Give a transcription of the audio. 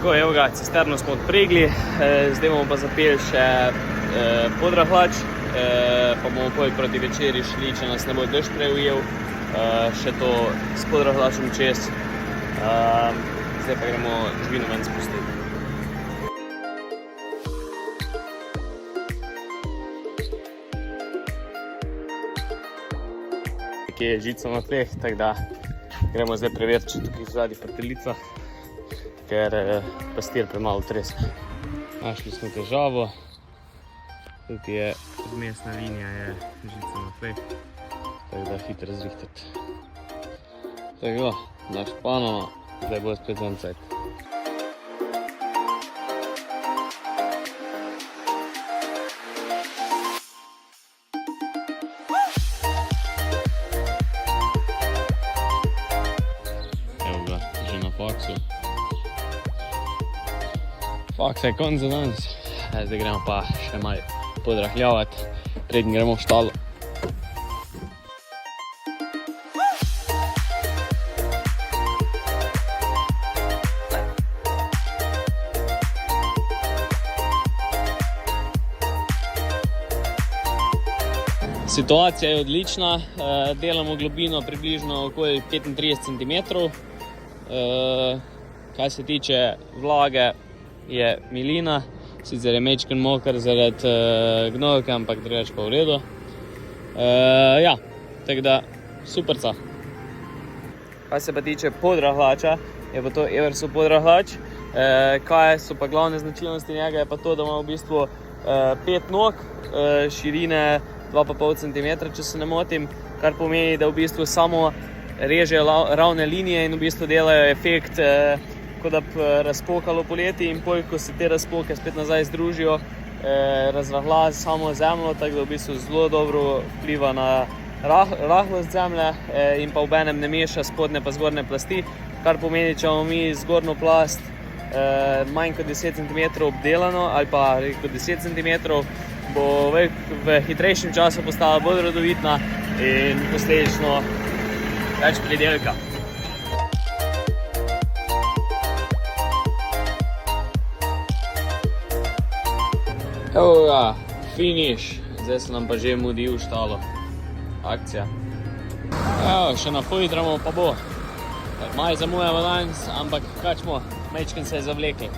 Tako, evo ga, cisterno smo odpregli, zdaj bomo pa zapeli še podrahlač, pa bomo potem proti večeri šli, če nas ne bo dež preujel, še to s podrahlačem čez. Zdaj pa gremo živino ven spustiti. Tukaj je žica na tleh, tako da gremo zdaj preveriti, če tukaj zadnji prtelica, ker pastir premalo treska. Našli smo težavo, tukaj je odmestna linija, je žica na tleh, tako da hitro zrihtati. Tako, naš pano, zdaj bo spet za cajt. Faksu. Faksa je konc za danes. Zdaj gremo pa še malo podrahljavati, preden gremo v štalo. Situacija je odlična, delamo globino približno okoli 35 cm. Kaj se tiče vlage, je milina, sicer je mečken mokar zaradi gnojevke, ampak drugače pa v redu. Ja, tako da superca. Kaj se pa tiče podrahlača, je pa to Eversov podrahlač. Kaj so pa glavne značilnosti njega, je pa to, da ima v bistvu 5 nog, širine 2,5 cm, če se ne motim, kar pomeni, da v bistvu samo režejo ravne linije in v bistvu delajo efekt, kot da bi razpokalo poleti, in potem, ko se te razpoke spet nazaj združijo, razrahla samo zemljo, tako da v bistvu zelo dobro vpliva na rahlost zemlje in pa obenem ne meša spodnje pa zgornje plasti, kar pomeni, če imamo mi zgornjo plast manj kot 10 cm obdelano ali pa kot 10 cm, bo v hitrejšem času postala bolj rodovitna in posledično več pridelka. Evo ga, finish. Zdaj se nam pa že mudi v štalo. Akcija. Evo, še na pojidramo pa bo. Malo zamujamo danes, ampak kaj smo, majčken se je zavlekli.